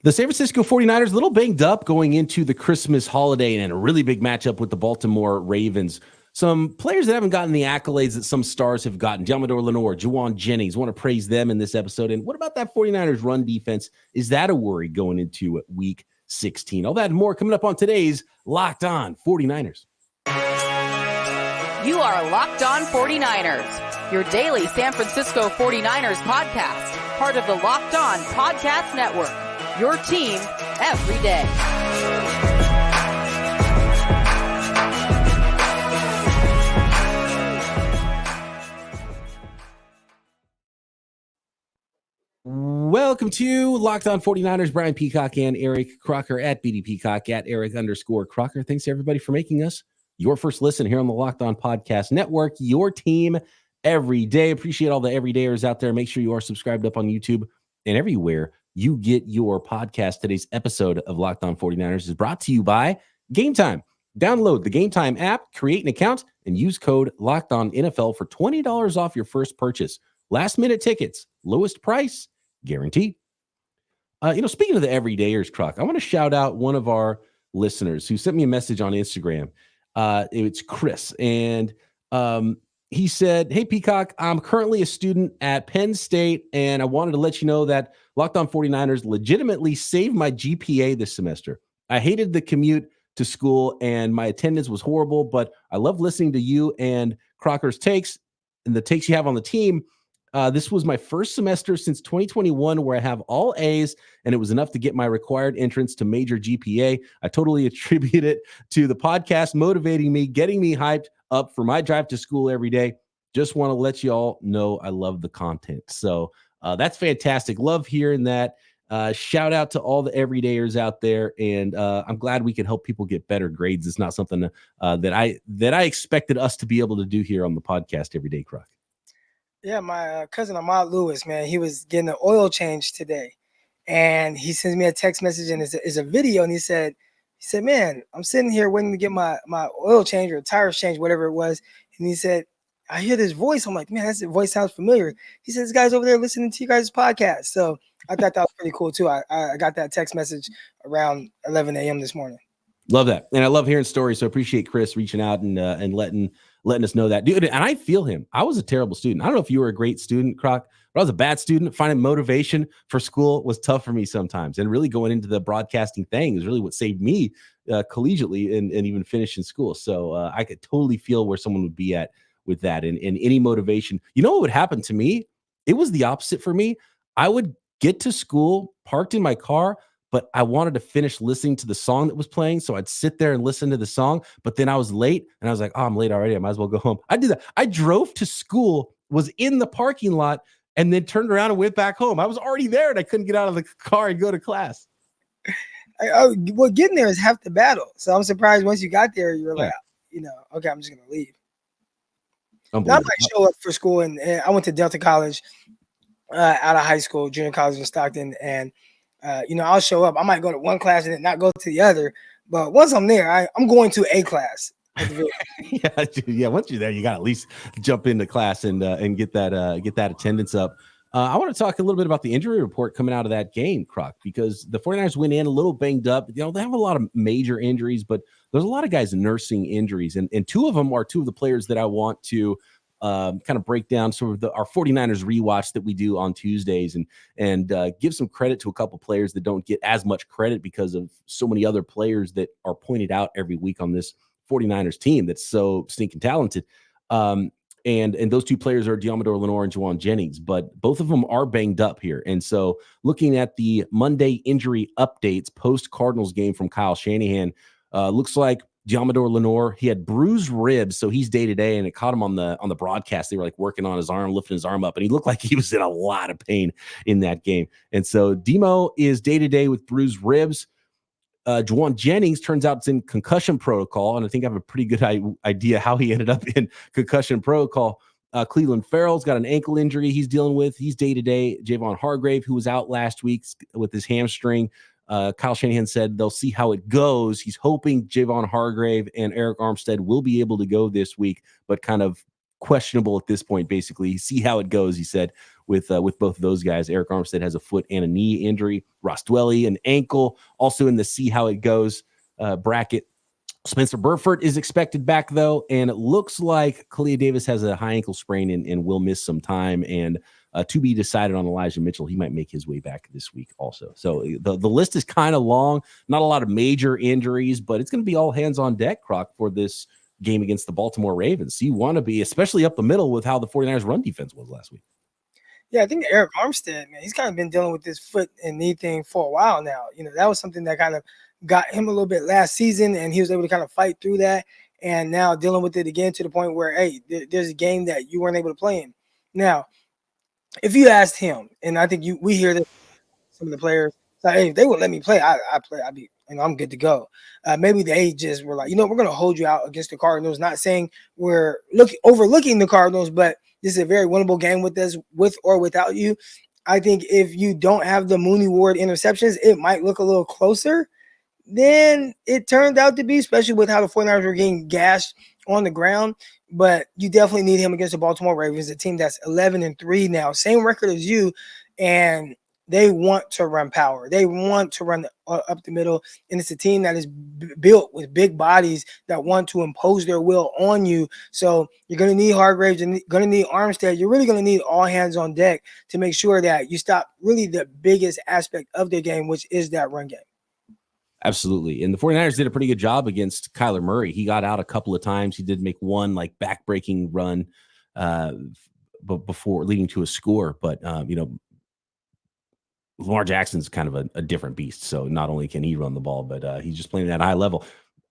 The San Francisco 49ers, a little banged up going into the Christmas holiday and a really big matchup with the Baltimore Ravens. Some players that haven't gotten the accolades that some stars have gotten. Deommodore Lenoir, Jauan Jennings. Want to praise them in this episode. And what about that 49ers run defense? Is that a worry going into week 16? All that and more coming up on today's Locked On 49ers. You are Locked On 49ers, your daily San Francisco 49ers podcast, part of the Locked On Podcast Network, your team every day. Welcome to Locked On 49ers. Brian Peacock and Eric Crocker at BD Peacock at Eric_Crocker. Thanks to everybody for making us your first listen here on the Locked On Podcast Network, your team every day. Appreciate all the everydayers out there. Make sure you are subscribed up on YouTube and everywhere you get your podcast. Today's episode of Locked On 49ers is brought to you by Gametime. Download the Gametime app, create an account, and use code LOCKEDONNFL for $20 off your first purchase. Last minute tickets, lowest price, guaranteed. Speaking of the everydayers, Croc, I want to shout out one of our listeners who sent me a message on Instagram. It's Chris, and he said, "Hey, Peacock, I'm currently a student at Penn State, and I wanted to let you know that Locked On 49ers legitimately saved my GPA this semester. I hated the commute to school, and my attendance was horrible, but I love listening to you and Crocker's takes and the takes you have on the team. This was my first semester since 2021 where I have all A's, and it was enough to get my required entrance to major GPA. I totally attribute it to the podcast motivating me, getting me hyped up for my drive to school every day. Just want to let you all know I love the content." So that's fantastic. Love hearing that. Shout out to all the everydayers out there, and I'm glad we can help people get better grades. It's not something that I expected us to be able to do here on the podcast every day, Croc. Yeah, my cousin Ahmad Lewis, man, he was getting an oil change today, and he sends me a text message, and it's a video, and he said, "Man, I'm sitting here waiting to get my oil change or tires changed, whatever it was," and he said, "I hear this voice." I'm like, "Man, that voice sounds familiar." He said, "This guy's over there listening to you guys' podcast." So I thought that was pretty cool too. I got that text message around 11 a.m. this morning. Love that. And I love hearing stories. So I appreciate Chris reaching out and letting us know that. Dude, and I feel him. I was a terrible student. I don't know if you were a great student, Croc, but I was a bad student. Finding motivation for school was tough for me sometimes. And really going into the broadcasting thing is really what saved me collegiately and even finishing school. So I could totally feel where someone would be at with that and any motivation. You know what would happen to me? It was the opposite for me. I would get to school, parked in my car, but I wanted to finish listening to the song that was playing. So I'd sit there and listen to the song, but then I was late and I was like, "Oh, I'm late already. I might as well go home." I did that. I drove to school, was in the parking lot, and then turned around and went back home. I was already there and I couldn't get out of the car and go to class. Well, getting there is half the battle. So I'm surprised once you got there, you're like, okay, I'm just going to leave. Now I might show up for school, and I went to Delta College out of high school, junior college in Stockton, and I'll show up. I might go to one class and then not go to the other. But once I'm there, I'm going to a class. Yeah. Once you're there, you got to at least jump into class and get that attendance up. I want to talk a little bit about the injury report coming out of that game, Croc, because the 49ers went in a little banged up. They have a lot of major injuries, but there's a lot of guys nursing injuries. And two of them are two of the players that I want to kind of break down sort of our 49ers rewatch that we do on Tuesdays and give some credit to a couple players that don't get as much credit because of so many other players that are pointed out every week on this 49ers team that's so stinking talented. And those two players are Deommodore Lenoir and Jaan Jennings, but both of them are banged up here. And so looking at the Monday injury updates post-Cardinals game from Kyle Shanahan, looks like Deommodore Lenoir, he had bruised ribs, so he's day-to-day, and it caught him on the broadcast. They were like working on his arm, lifting his arm up, and he looked like he was in a lot of pain in that game. And so Demo is day-to-day with bruised ribs. Jauan Jennings turns out it's in concussion protocol, and I think I have a pretty good idea how he ended up in concussion protocol. Cleveland Farrell's got an ankle injury he's dealing with. He's day-to-day. Javon Hargrave, who was out last week with his hamstring, Kyle Shanahan said they'll see how it goes. He's hoping Javon Hargrave and Eric Armstead will be able to go this week, but kind of questionable at this point, basically. See how it goes, he said, with both of those guys. Eric Armstead has a foot and a knee injury. Ross Dwelley, an ankle, also in the see how it goes bracket. Spencer Burford is expected back, though, and it looks like Kalia Davis has a high ankle sprain and will miss some time. And to be decided on Elijah Mitchell. He might make his way back this week also. So the list is kind of long. Not a lot of major injuries, but it's going to be all hands on deck, Croc, for this game against the Baltimore Ravens. So you want to be, especially up the middle with how the 49ers run defense was last week. Yeah, I think Eric Armstead, man, he's kind of been dealing with this foot and knee thing for a while now. You know, that was something that kind of got him a little bit last season, and he was able to kind of fight through that. And now dealing with it again to the point where, hey, there's a game that you weren't able to play in. Now, if you asked him, and I think we hear that some of the players, like, hey, if they would let me play, I play, I'd be, I'm good to go. Maybe they just were like, we're going to hold you out against the Cardinals. Not saying we're overlooking the Cardinals, but this is a very winnable game with us, with or without you. I think if you don't have the Mooney Ward interceptions, it might look a little closer than it turned out to be, especially with how the 49ers were getting gashed on the ground. But you definitely need him against the Baltimore Ravens, a team that's 11-3 now, same record as you, and they want to run power. They want to run up the middle, and it's a team that is built with big bodies that want to impose their will on you. So you're going to need Hargraves, and going to need Armstead. You're really going to need all hands on deck to make sure that you stop really the biggest aspect of their game, which is that run game. Absolutely. And the 49ers did a pretty good job against Kyler Murray. He got out a couple of times. He did make one back-breaking run before leading to a score. But, Lamar Jackson's kind of a different beast. So not only can he run the ball, but he's just playing at a high level.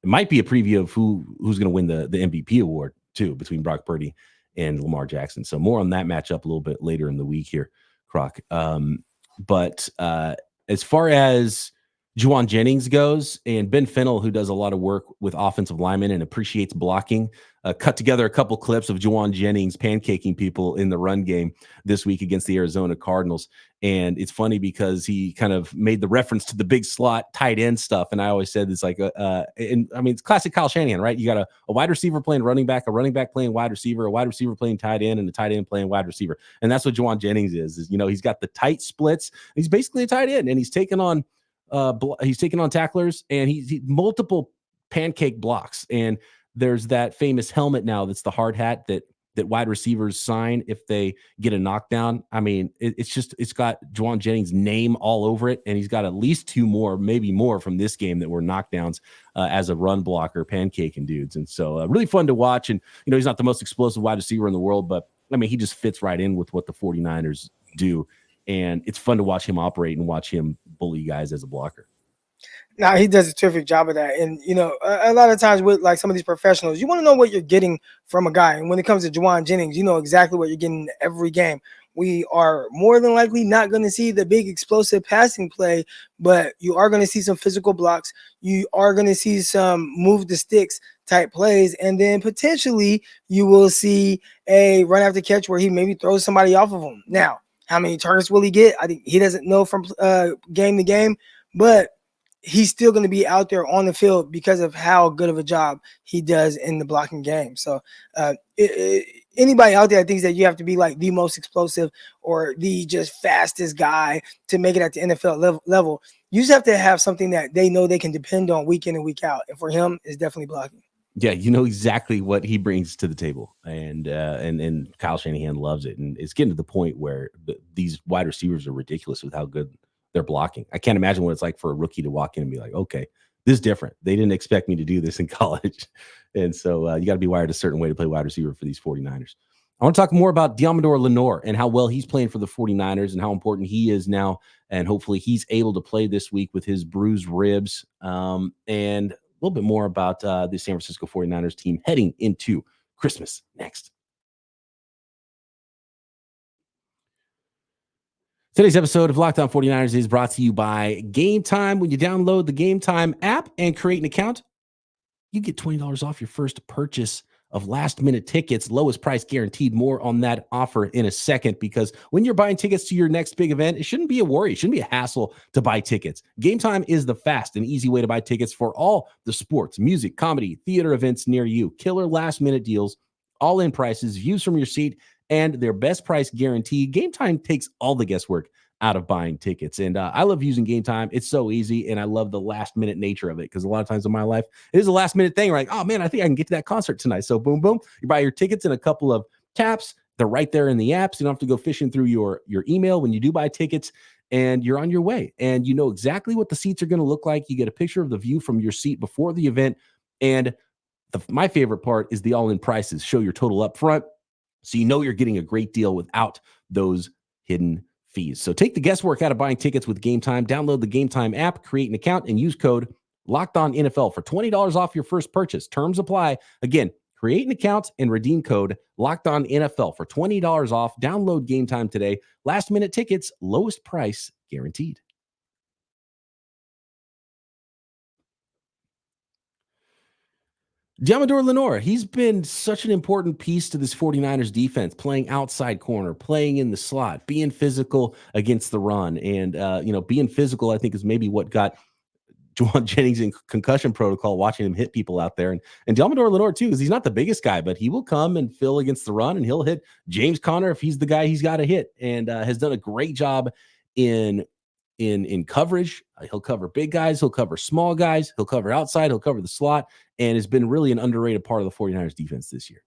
It might be a preview of who's going to win the MVP award, too, between Brock Purdy and Lamar Jackson. So more on that matchup a little bit later in the week here, Croc. But as far as Jauan Jennings goes, and Ben Fennell, who does a lot of work with offensive linemen and appreciates blocking, cut together a couple clips of Jauan Jennings pancaking people in the run game this week against the Arizona Cardinals. And it's funny because he kind of made the reference to the big slot tight end stuff. And I always said it's like, it's classic Kyle Shanahan, right? You got a wide receiver playing running back, a running back playing wide receiver, a wide receiver playing tight end, and a tight end playing wide receiver. And that's what Jauan Jennings is he's got the tight splits. He's basically a tight end, and he's taking on tacklers, and he multiple pancake blocks. And there's that famous helmet now that's the hard hat that wide receivers sign if they get a knockdown. I mean, it's got Jauan Jennings' name all over it, and he's got at least two more, maybe more from this game that were knockdowns as a run blocker, pancaking dudes. And so really fun to watch. And, he's not the most explosive wide receiver in the world, but I mean, he just fits right in with what the 49ers do. And it's fun to watch him operate and watch him bully guys as a blocker. Now, he does a terrific job of that. And, a lot of times with some of these professionals, you want to know what you're getting from a guy. And when it comes to Jauan Jennings, you know exactly what you're getting every game. We are more than likely not going to see the big explosive passing play, but you are going to see some physical blocks. You are going to see some move the sticks type plays. And then potentially you will see a run after catch where he maybe throws somebody off of him. Now, how many targets will he get? I think he doesn't know from game to game, but he's still going to be out there on the field because of how good of a job he does in the blocking game. So anybody out there that thinks that you have to be like the most explosive or the just fastest guy to make it at the NFL level, you just have to have something that they know they can depend on week in and week out. And for him, it's definitely blocking. Yeah, you know exactly what he brings to the table, and Kyle Shanahan loves it, and it's getting to the point where these wide receivers are ridiculous with how good they're blocking. I can't imagine what it's like for a rookie to walk in and be like, okay, this is different. They didn't expect me to do this in college, and so you got to be wired a certain way to play wide receiver for these 49ers. I want to talk more about Deommodore Lenoir and how well he's playing for the 49ers and how important he is now, and hopefully he's able to play this week with his bruised ribs, and a little bit more about the San Francisco 49ers team heading into Christmas next. Today's episode of Locked On 49ers is brought to you by Gametime. When you download the Gametime app and create an account, you get $20 off your first purchase of last-minute tickets, lowest price guaranteed. More on that offer in a second, because when you're buying tickets to your next big event, it shouldn't be a worry. It shouldn't be a hassle to buy tickets. Gametime is the fast and easy way to buy tickets for all the sports, music, comedy, theater events near you. Killer last-minute deals all-in prices, views from your seat, and their best price guarantee. Gametime takes all the guesswork out of buying tickets. And I love using Gametime. It's so easy, and I love the last-minute nature of it because a lot of times in my life, it is a last-minute thing. We're like, oh, man, I think I can get to that concert tonight. So boom, boom. You buy your tickets in a couple of taps. They're right there in the app, so you don't have to go fishing through your email when you do buy tickets, and you're on your way. And you know exactly what the seats are going to look like. You get a picture of the view from your seat before the event. And my favorite part is the all-in prices. Show your total up front, so you know you're getting a great deal without those hidden fees. So take the guesswork out of buying tickets with Gametime. Download the Gametime app, create an account, and use code LOCKEDONNFL for $20 off your first purchase. Terms apply. Again, create an account and redeem code LOCKEDONNFL for $20 off. Download Gametime today. Last-minute tickets, lowest price guaranteed. Deommodore Lenoir, he's been such an important piece to this 49ers defense, playing outside corner, playing in the slot, being physical against the run. And, being physical, I think, is maybe what got Jaan Jennings in concussion protocol, watching him hit people out there. And Deommodore Lenoir, too, because he's not the biggest guy, but he will come and fill against the run, and he'll hit James Conner if he's the guy he's got to hit, and has done a great job in coverage. He'll cover big guys, he'll cover small guys, he'll cover outside, he'll cover the slot, and has been really an underrated part of the 49ers defense this year.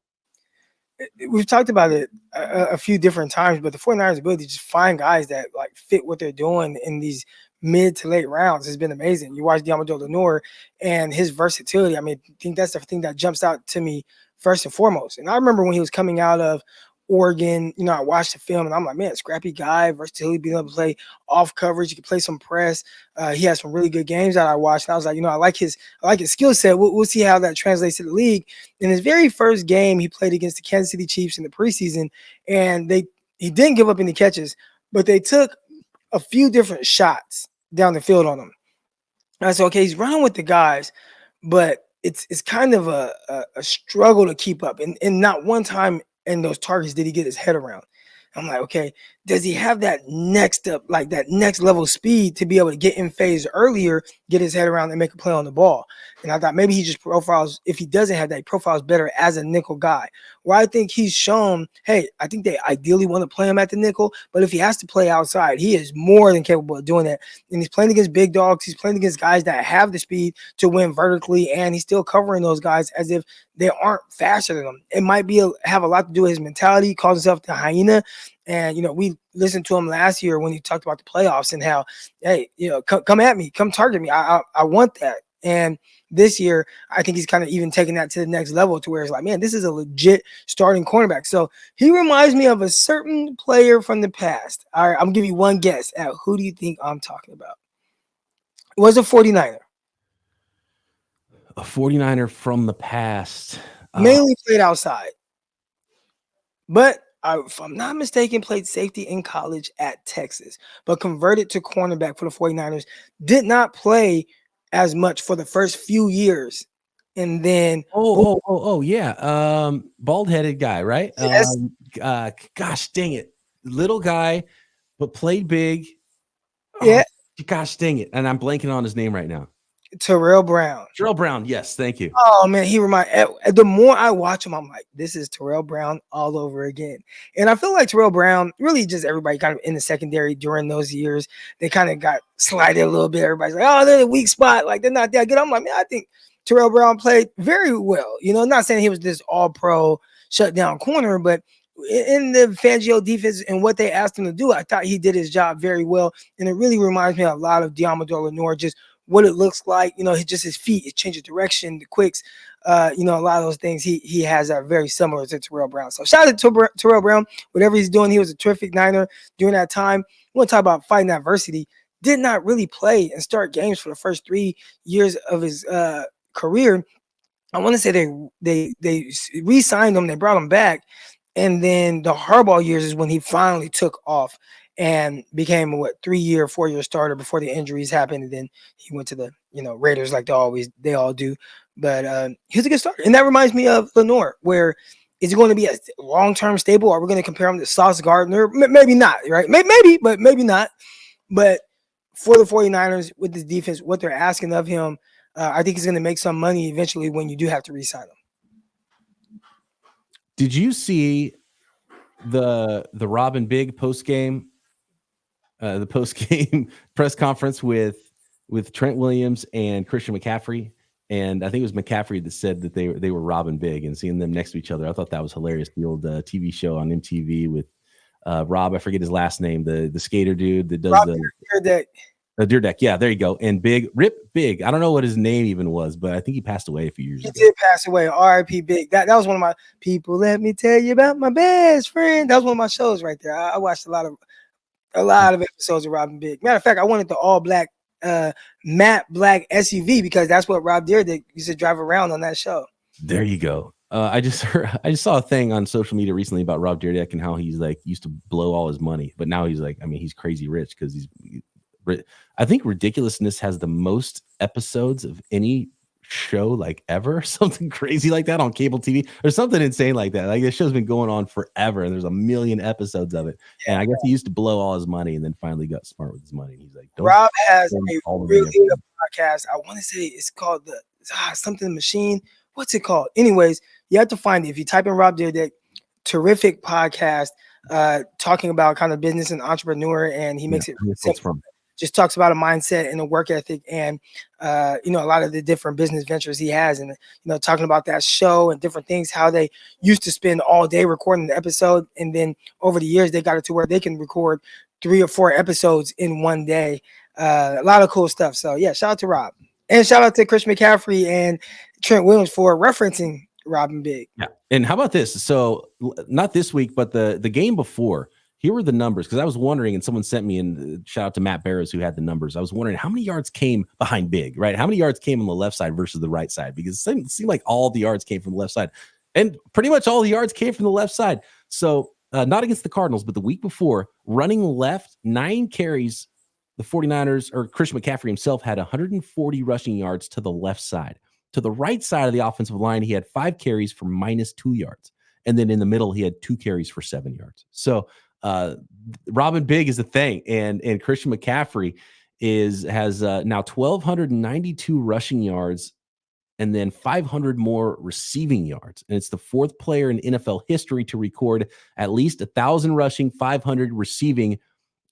We've talked about it a few different times, but the 49ers ability to just find guys that like fit what they're doing in these mid to late rounds has been amazing. You watch Deommodore Lenoir and his versatility. I mean, I think that's the thing that jumps out to me first and foremost. And I remember when he was coming out of Oregon, I watched the film and I'm like, man, scrappy guy, versatility, being able to play off coverage. He can play some press. He has some really good games that I watched. And I was like, I like his skill set. We'll see how that translates to the league. In his very first game, he played against the Kansas City Chiefs in the preseason, and he didn't give up any catches, but they took a few different shots down the field on him. And I said, okay, he's running with the guys, but it's kind of a struggle to keep up. And not one time in those targets did he get his head around. I'm like, okay, does he have that next level speed to be able to get in phase earlier, get his head around, and make a play on the ball? And I thought maybe he just profiles, if he doesn't have that, he profiles better as a nickel guy. Where I think he's shown, hey, I think they ideally want to play him at the nickel, but if he has to play outside, he is more than capable of doing that. And he's playing against big dogs. He's playing against guys that have the speed to win vertically, and he's still covering those guys as if they aren't faster than him. It might have a lot to do with his mentality. He calls himself the hyena. And, we listened to him last year when he talked about the playoffs and how, hey, come at me, come target me. I want that. And this year, I think he's kind of even taking that to the next level to where it's like, man, this is a legit starting cornerback. So he reminds me of a certain player from the past. All right, I'm going to give you one guess at who do you think I'm talking about? It was a 49er. A 49er from the past. Mainly played outside. But if I'm not mistaken, played safety in college at Texas, but converted to cornerback for the 49ers. Did not play as much for the first few years. And then yeah. Bald-headed guy, right? Yes. Gosh dang it. Little guy, but played big. Yeah. Gosh dang it. And I'm blanking on his name right now. Terrell Brown. Terrell Brown, yes, thank you. Oh, man, the more I watch him, I'm like, this is Terrell Brown all over again. And I feel like Terrell Brown, really just everybody kind of in the secondary during those years, they kind of got slided a little bit. Everybody's like, oh, they're the weak spot. Like, they're not that good. I'm like, man, I think Terrell Brown played very well. Not saying he was this all-pro shutdown corner, but in the Fangio defense and what they asked him to do, I thought he did his job very well. And it really reminds me a lot of Deommodore Lenoir, just what it looks like, just his feet, his change of direction, the quicks, a lot of those things he has are very similar to Terrell Brown. So shout out to Terrell Brown, whatever he's doing. He was a terrific Niner during that time. We want to talk about fighting adversity. Did not really play and start games for the first 3 years of his career. I want to say they re-signed him, they brought him back, and then the Harbaugh years is when he finally took off and became a 3-year, 4-year starter before the injuries happened. And then he went to the, Raiders like they all do. But he's a good starter. And that reminds me of Lenoir, where is he going to be a long-term stable? Are we going to compare him to Sauce Gardner? Maybe not, right? Maybe, but maybe not. But for the 49ers with this defense, what they're asking of him, I think he's going to make some money eventually when you do have to re-sign him. Did you see the Robin Big post game press conference with Trent Williams and Christian McCaffrey? And I think it was McCaffrey that said that they were Robin Big, and seeing them next to each other, I thought that was hilarious. The old TV show on MTV with Rob, I forget his last name, the skater dude that does Rob the Deer Deck. Yeah, there you go. And Rip Big. I don't know what his name even was, but I think he passed away a few years ago. He did pass away. R.I.P. Big. That was one of my people. Let me tell you about my best friend. That was one of my shows right there. I watched a lot of episodes of Robin Big. Matter of fact, I wanted the all black matte black SUV because that's what Rob Dyrdek used to drive around on that show. There you go. I just saw a thing on social media recently about Rob Dyrdek and how he's like used to blow all his money, but now he's like, I mean, he's crazy rich because I think Ridiculousness has the most episodes of any show like ever, something crazy like that on cable TV or something insane like that. Like this show's been going on forever and there's a million episodes of it. And I guess he used to blow all his money and then finally got smart with his money. He's like, Rob has a really good podcast. I want to say it's called the something machine. What's it called? Anyways, you have to find it. If you type in Rob Dyrdek, terrific podcast, talking about kind of business and entrepreneur, and he makes it simple. Just talks about a mindset and a work ethic and, a lot of the different business ventures he has and, talking about that show and different things, how they used to spend all day recording the episode. And then over the years, they got it to where they can record 3 or 4 episodes in one day. A lot of cool stuff. So, yeah, shout out to Rob. And shout out to Chris McCaffrey and Trent Williams for referencing Robin Big. Yeah. And how about this? So not this week, but the game before, here were the numbers, because I was wondering, and someone sent me, and shout out to Matt Barrows who had the numbers. I was wondering how many yards came behind Big, right? How many yards came on the left side versus the right side? Because it seemed like all the yards came from the left side, and pretty much all the yards came from the left side. So not against the Cardinals, but the week before, running left, 9 carries. The 49ers, or Christian McCaffrey himself, had 140 rushing yards to the left side. To the right side of the offensive line, he had 5 carries for -2 yards. And then in the middle, he had 2 carries for 7 yards. So Robin Big is a thing, and Christian McCaffrey has now 1,292 rushing yards and then 500 more receiving yards. And it's the 4th player in NFL history to record at least 1,000 rushing, 500 receiving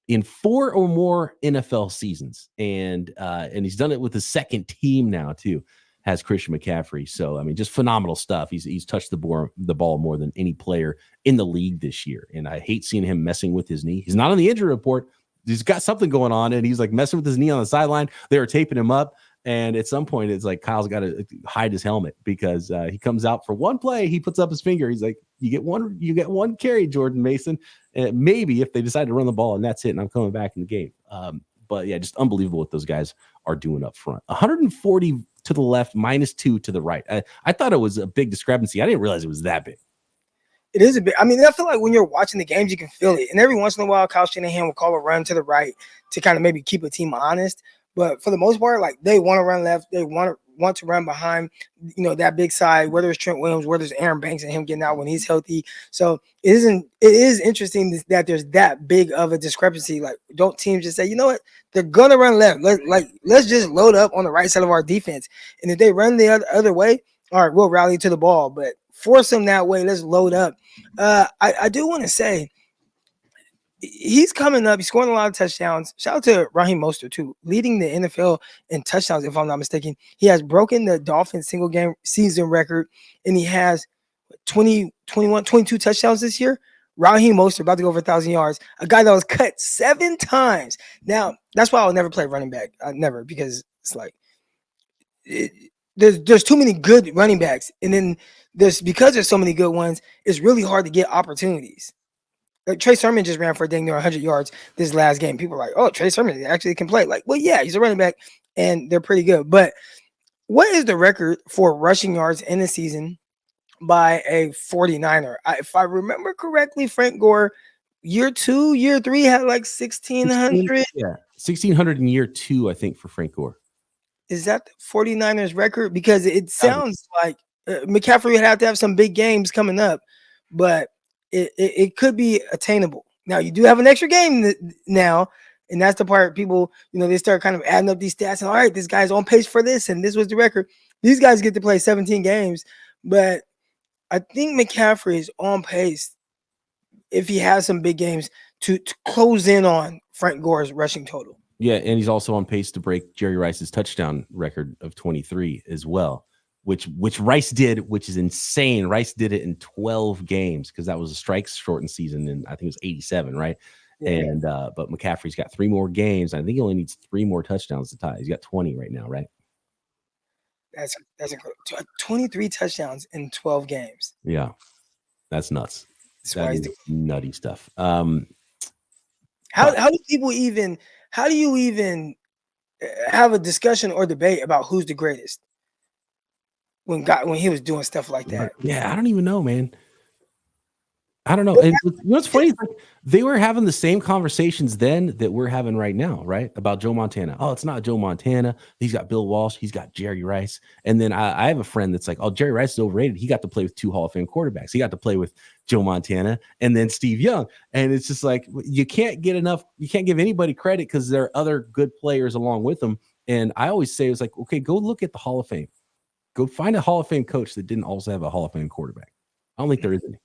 in 4 or more NFL seasons. And he's done it with his second team now too, has Christian McCaffrey. So, I mean, just phenomenal stuff. He's touched the ball more than any player in the league this year. And I hate seeing him messing with his knee. He's not on the injury report. He's got something going on, and he's like messing with his knee on the sideline. They were taping him up. And at some point, it's like Kyle's got to hide his helmet because he comes out for one play. He puts up his finger. He's like, you get one carry, Jordan Mason. And maybe if they decide to run the ball, and that's it, and I'm coming back in the game. But yeah, just unbelievable what those guys are doing up front. 140 to the left, -2 to the right. I thought it was a big discrepancy. I didn't realize it was that big. It is a bit. I mean, I feel like when you're watching the games, you can feel it. And every once in a while, Kyle Shanahan will call a run to the right to kind of maybe keep a team honest. But for the most part, like they want to run left, they want to run behind, that big side, whether it's Trent Williams, whether it's Aaron Banks and him getting out when he's healthy. So it is interesting that there's that big of a discrepancy. Like, don't teams just say, you know what, they're gonna run left. Let's just load up on the right side of our defense. And if they run the other way, all right, we'll rally to the ball. But force them that way. Let's load up. I do want to say, he's coming up. He's scoring a lot of touchdowns. Shout out to Raheem Mostert, too, leading the NFL in touchdowns, if I'm not mistaken. He has broken the Dolphins single game season record, and he has 22 touchdowns this year. Raheem Mostert about to go over 1,000 yards, a guy that was cut 7 times. Now, that's why I'll never play running back. Never, because it's like there's too many good running backs. And then because there's so many good ones, it's really hard to get opportunities. Like Trey Sermon just ran for a dang near 100 yards this last game. People are like, oh, Trey Sermon actually can play. Like, well, yeah, he's a running back, and they're pretty good. But what is the record for rushing yards in a season by a 49er? If I remember correctly, Frank Gore, year 2, year 3 had like 1,600. Yeah, 1,600 in year 2, I think, for Frank Gore. Is that the 49ers record? Because it sounds like McCaffrey would have to have some big games coming up, but it could be attainable. Now, you do have an extra game now, and that's the part people, they start kind of adding up these stats, and all right, this guy's on pace for this, and this was the record. These guys get to play 17 games, but I think McCaffrey is on pace, if he has some big games, to close in on Frank Gore's rushing total. Yeah, and he's also on pace to break Jerry Rice's touchdown record of 23 as well, which Rice did, which is insane. Rice did it in 12 games because that was a strikes shortened season, and I think it was 87, right? Yeah. And but McCaffrey's got 3 more games. I think he only needs 3 more touchdowns to tie. He's got 20 right now, right? That's incredible. 23 touchdowns in 12 games. Yeah, that's nuts. That is nutty stuff. How do you even have a discussion or debate about who's the greatest when he was doing stuff like that? Yeah, I don't even know, man. I don't know. And what's funny is like they were having the same conversations then that we're having right now, right? About Joe Montana. Oh, it's not Joe Montana. He's got Bill Walsh. He's got Jerry Rice. And then I have a friend that's like, oh, Jerry Rice is overrated. He got to play with 2 Hall of Fame quarterbacks. He got to play with Joe Montana and then Steve Young. And it's just like, you can't get enough. You can't give anybody credit because there are other good players along with them. And I always say, it's like, okay, go look at the Hall of Fame. Go find a Hall of Fame coach that didn't also have a Hall of Fame quarterback. I don't think there is any.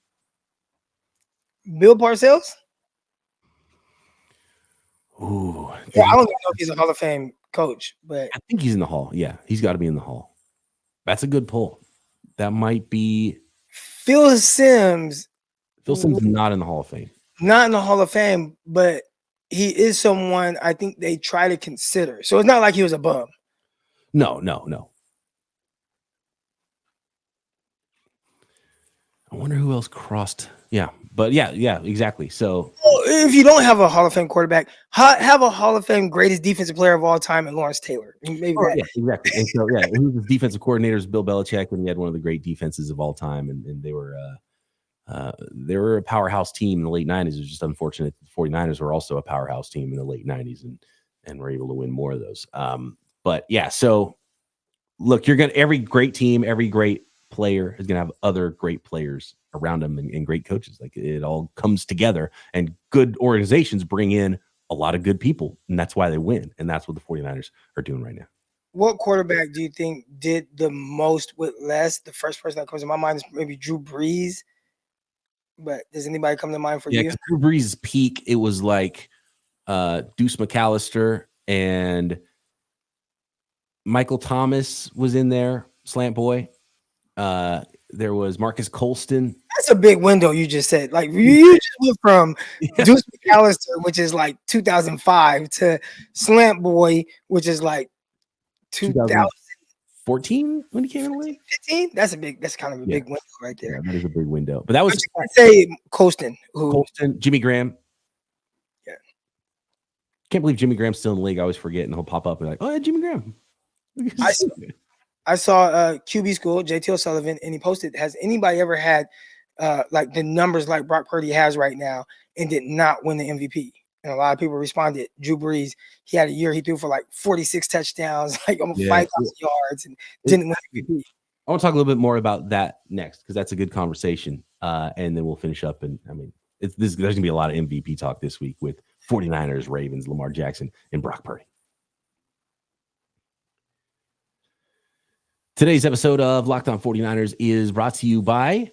Bill Parcells? Ooh, yeah, I don't know if he's a Hall of Fame coach, but I think he's in the Hall. Yeah, he's got to be in the Hall. That's a good pull. That might be Phil Simms. Phil Simms is not in the Hall of Fame. Not in the Hall of Fame, but he is someone I think they try to consider. So it's not like he was a bum. No. I wonder who else crossed. Yeah, but yeah, exactly. So if you don't have a Hall of Fame quarterback, have a Hall of Fame greatest defensive player of all time in Lawrence Taylor. Maybe that. Yeah, exactly. And so yeah, he was the defensive coordinator, Bill Belichick, and he had one of the great defenses of all time, and they were a powerhouse team in the late 90s. It was just unfortunate the 49ers were also a powerhouse team in the late 90s and were able to win more of those. But yeah, so look, every great team, every great player is going to have other great players around them and great coaches. Like it all comes together, and good organizations bring in a lot of good people, and that's why they win. And that's what the 49ers are doing right now. What quarterback do you think did the most with less? The first person that comes to my mind is maybe Drew Brees. But does anybody come to mind for you? Yeah, Drew Brees' peak, it was like Deuce McAllister and Michael Thomas was in there, slant boy. There was Marcus Colston. That's a big window you just said. Like you just went from Deuce McAllister, which is like 2005, to Slant Boy, which is like 2014 when he came in the league. 15. That's kind of a big window right there. Yeah, that is a big window. But that was say Colston, Jimmy Graham. Yeah, can't believe Jimmy Graham's still in the league. I always forget, and he'll pop up and like, oh yeah, Jimmy Graham. I saw QB School, JT O'Sullivan, and he posted, has anybody ever had like the numbers like Brock Purdy has right now and did not win the MVP? And a lot of people responded, Drew Brees, he had a year he threw for like 46 touchdowns, like almost 5,000 yards, and didn't win the MVP. I want to talk a little bit more about that next because that's a good conversation. And then we'll finish up. And I mean, there's going to be a lot of MVP talk this week with 49ers, Ravens, Lamar Jackson, and Brock Purdy. Today's episode of Locked On 49ers is brought to you by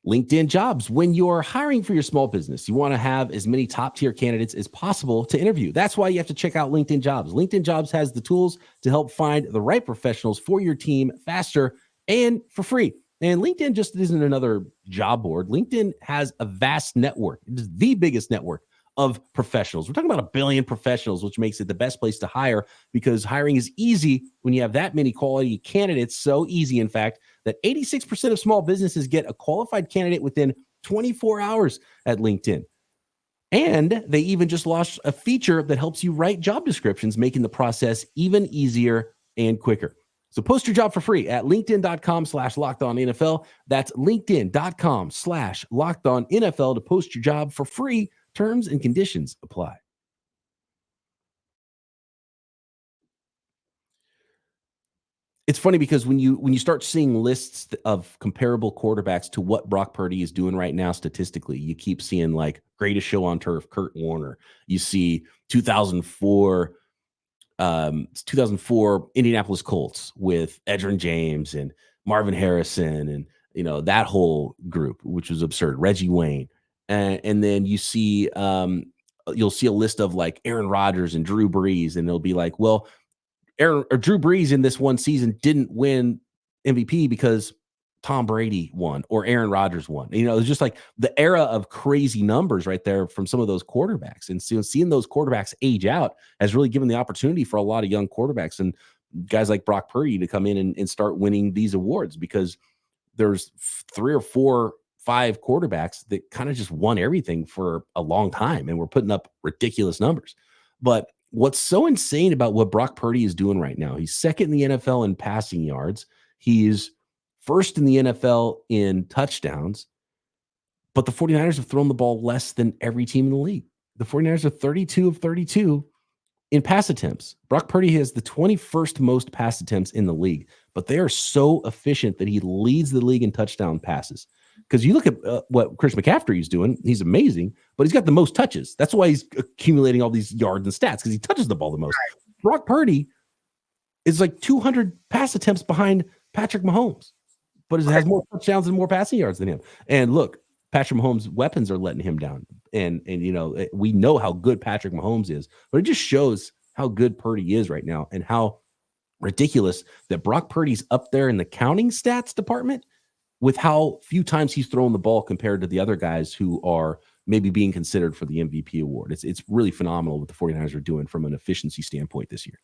LinkedIn Jobs. When you're hiring for your small business, you want to have as many top-tier candidates as possible to interview. That's why you have to check out LinkedIn Jobs. LinkedIn Jobs has the tools to help find the right professionals for your team faster and for free. And LinkedIn just isn't another job board. LinkedIn has a vast network. It is the biggest network of professionals. We're talking about 1 billion professionals, which makes it the best place to hire because hiring is easy when you have that many quality candidates. So easy, in fact, that 86% of small businesses get a qualified candidate within 24 hours at LinkedIn. And they even just launched a feature that helps you write job descriptions, making the process even easier and quicker. So post your job for free at linkedin.com/lockedonnfl. That's linkedin.com/lockedonnfl to post your job for free. Terms and conditions apply. It's funny because when you start seeing lists of comparable quarterbacks to what Brock Purdy is doing right now statistically, you keep seeing like greatest show on turf, Kurt Warner. You see 2004 Indianapolis Colts with Edgerrin James and Marvin Harrison and that whole group, which was absurd. Reggie Wayne. And then you see, you'll see a list of like Aaron Rodgers and Drew Brees, and they'll be like, well, Drew Brees in this one season didn't win MVP because Tom Brady won or Aaron Rodgers won. It's just like the era of crazy numbers right there from some of those quarterbacks. And so seeing those quarterbacks age out has really given the opportunity for a lot of young quarterbacks and guys like Brock Purdy to come in and start winning these awards, because there's 3 or 4, 5 quarterbacks that kind of just won everything for a long time, and we're putting up ridiculous numbers. But what's so insane about what Brock Purdy is doing right now, he's second in the NFL in passing yards. He's first in the NFL in touchdowns, but the 49ers have thrown the ball less than every team in the league. The 49ers are 32 of 32 in pass attempts. Brock Purdy has the 21st most pass attempts in the league, but they are so efficient that he leads the league in touchdown passes. Because you look at what Chris McCaffrey is doing, he's amazing, but he's got the most touches. That's why he's accumulating all these yards and stats, because he touches the ball the most. Right. Brock Purdy is like 200 pass attempts behind Patrick Mahomes, but it has more touchdowns and more passing yards than him. And look, Patrick Mahomes' weapons are letting him down. And we know how good Patrick Mahomes is, but it just shows how good Purdy is right now and how ridiculous that Brock Purdy's up there in the counting stats department with how few times he's thrown the ball compared to the other guys who are maybe being considered for the MVP award. It's really phenomenal what the 49ers are doing from an efficiency standpoint this year.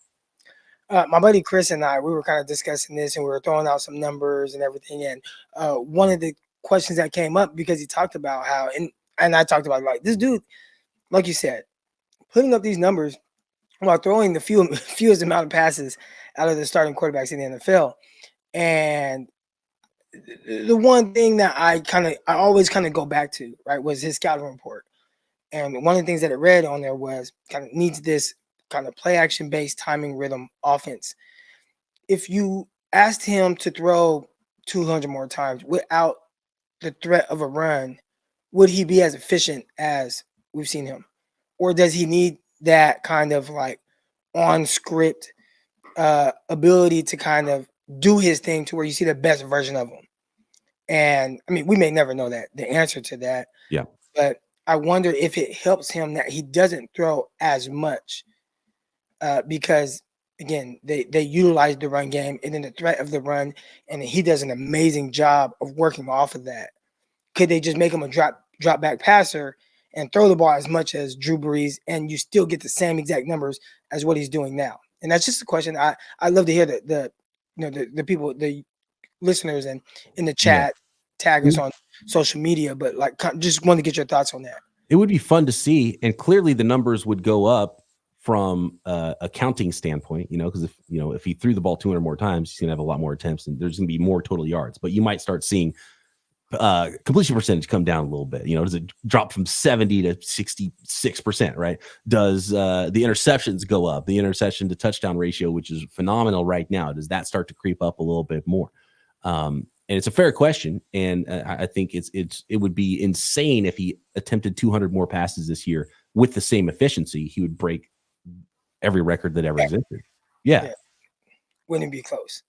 My buddy Chris and I, we were kind of discussing this, and we were throwing out some numbers and everything. And one of the questions that came up, because he talked about how, and I talked about, like, this dude, like you said, putting up these numbers while throwing the fewest amount of passes out of the starting quarterbacks in the NFL. And the one thing that I always kind of go back to, right, was his scouting report. And one of the things that it read on there was kind of needs this kind of play action based timing rhythm offense. If you asked him to throw 200 more times without the threat of a run, would he be as efficient as we've seen him? Or does he need that kind of like on script ability to kind of do his thing to where you see the best version of him? And I mean, we may never know the answer to that. Yeah. But I wonder if it helps him that he doesn't throw as much because, again, they utilize the run game and then the threat of the run, and he does an amazing job of working off of that. Could they just make him a drop back passer and throw the ball as much as Drew Brees, and you still get the same exact numbers as what he's doing now? And that's just a question. I love to hear the people, the listeners, and in the chat tag us on social media, but like just want to get your thoughts on that. It would be fun to see, and clearly the numbers would go up from a counting standpoint, because if he threw the ball 200 more times, he's gonna have a lot more attempts, and there's gonna be more total yards. But you might start seeing completion percentage come down a little bit. Does it drop from 70 to 66%? Right? Does the interceptions go up? The interception to touchdown ratio, which is phenomenal right now, does that start to creep up a little bit more? And it's a fair question, and I think it would be insane if he attempted 200 more passes this year with the same efficiency. He would break every record that ever existed. Yeah. Wouldn't be close.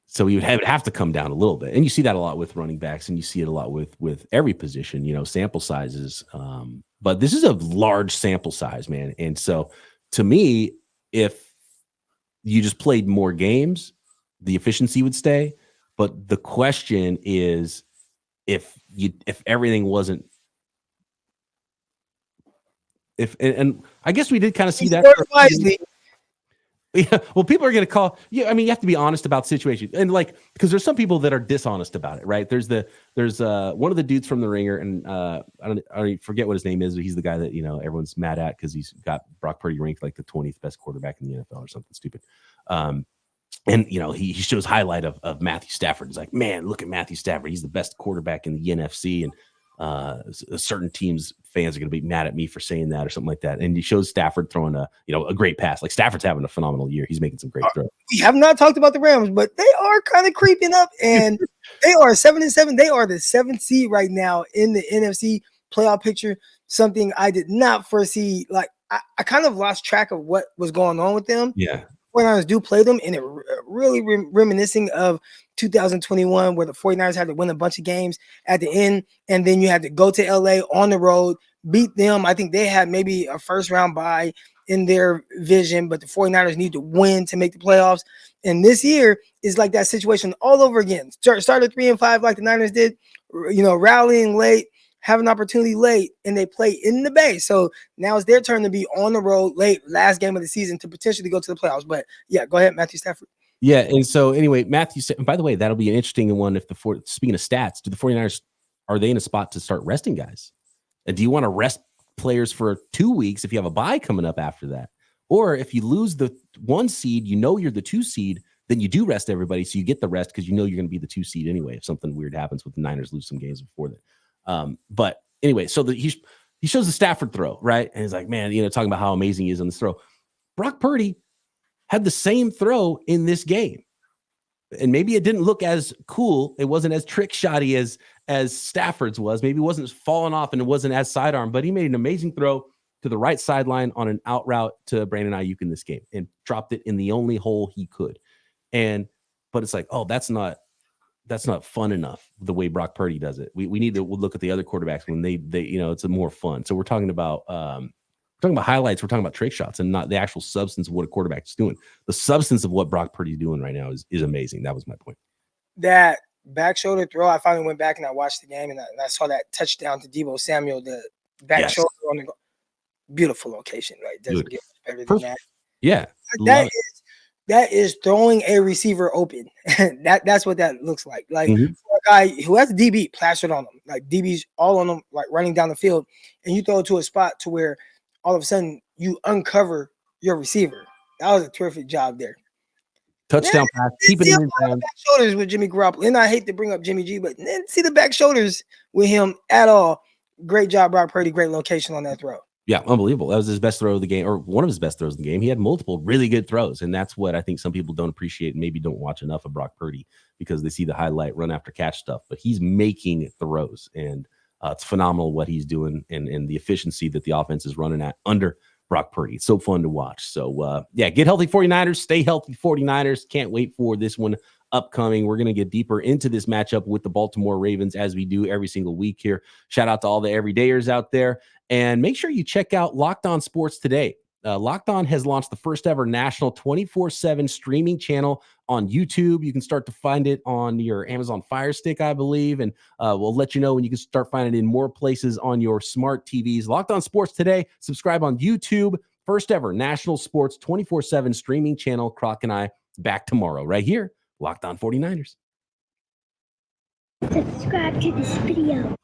So he would have to come down a little bit, and you see that a lot with running backs, and you see it a lot with every position. Sample sizes, but this is a large sample size, man. And so, to me, if you just played more games, the efficiency would stay. But the question is, if everything wasn't, and I guess we did kind of see that. Yeah, well, people are going to call. Yeah, I mean, you have to be honest about the situation, and because there's some people that are dishonest about it, right? There's one of the dudes from The Ringer, and I don't forget what his name is, but he's the guy that everyone's mad at because he's got Brock Purdy ranked like the 20th best quarterback in the NFL or something stupid. And he shows highlight of Matthew Stafford. He's like, man, look at Matthew Stafford. He's the best quarterback in the NFC, and certain teams fans are going to be mad at me for saying that or something like that. And he shows Stafford throwing a great pass. Like, Stafford's having a phenomenal year. He's making some great throws. We have not talked about the Rams, but they are kind of creeping up, and they are 7-7. They are the 7th seed right now in the NFC playoff picture. Something I did not foresee. Like, I kind of lost track of what was going on with them. Yeah. 49ers do play them, and it really reminiscing of 2021, where the 49ers had to win a bunch of games at the end, and then you had to go to LA on the road, beat them. I think they had maybe a first round bye in their vision, but the 49ers need to win to make the playoffs. And this year is like that situation all over again. Started 3-5 like the Niners did, rallying late, have an opportunity late, and they play in the Bay. So now it's their turn to be on the road late, last game of the season, to potentially go to the playoffs. But yeah, go ahead, Matthew Stafford. Yeah, and so anyway, Matthew said, by the way, that'll be an interesting one if speaking of stats, do the 49ers, are they in a spot to start resting guys? And do you want to rest players for 2 weeks if you have a bye coming up after that? Or if you lose the 1 seed, you're the 2 seed, then you do rest everybody, so you get the rest because you're going to be the 2 seed anyway if something weird happens with the Niners lose some games before that. But anyway, so he shows the Stafford throw, right? And he's like, man, talking about how amazing he is on this throw. Brock Purdy had the same throw in this game. And maybe it didn't look as cool. It wasn't as trick shotty as Stafford's was. Maybe it wasn't falling off and it wasn't as sidearm, but he made an amazing throw to the right sideline on an out route to Brandon Ayuk in this game and dropped it in the only hole he could. But it's like, oh, that's not fun enough the way Brock Purdy does it. We need to look at the other quarterbacks when they it's a more fun. So we're talking about highlights. We're talking about trick shots and not the actual substance of what a quarterback is doing. The substance of what Brock Purdy's doing right now is amazing. That was my point. That back shoulder throw, I finally went back and I watched the game and I saw that touchdown to Deebo Samuel, the back shoulder on the beautiful location, right? Doesn't get better than that. Yeah. That is throwing a receiver open. That's what that looks like. Like for a guy who has a DB plastered on him, like DB's all on him, like running down the field, and you throw it to a spot to where all of a sudden you uncover your receiver. That was a terrific job there. Touchdown pass. Keep it in the back shoulders with Jimmy Garoppolo. And I hate to bring up Jimmy G, but didn't see the back shoulders with him at all. Great job, Brock Purdy. Great location on that throw. Yeah, unbelievable. That was his best throw of the game, or one of his best throws of the game. He had multiple really good throws, and that's what I think some people don't appreciate and maybe don't watch enough of Brock Purdy because they see the highlight run after catch stuff. But he's making throws, and it's phenomenal what he's doing and the efficiency that the offense is running at under Brock Purdy. It's so fun to watch. So, get healthy 49ers. Stay healthy 49ers. Can't wait for this one upcoming. We're going to get deeper into this matchup with the Baltimore Ravens as we do every single week here. Shout out to all the everydayers out there. And make sure you check out Locked On Sports today. Locked On has launched the first ever national 24/7 streaming channel on YouTube. You can start to find it on your Amazon Fire Stick, I believe. And we'll let you know when you can start finding it in more places on your smart TVs. Locked On Sports today. Subscribe on YouTube. First ever national sports 24/7 streaming channel. Croc and I back tomorrow right here. Locked On 49ers. Subscribe to this video.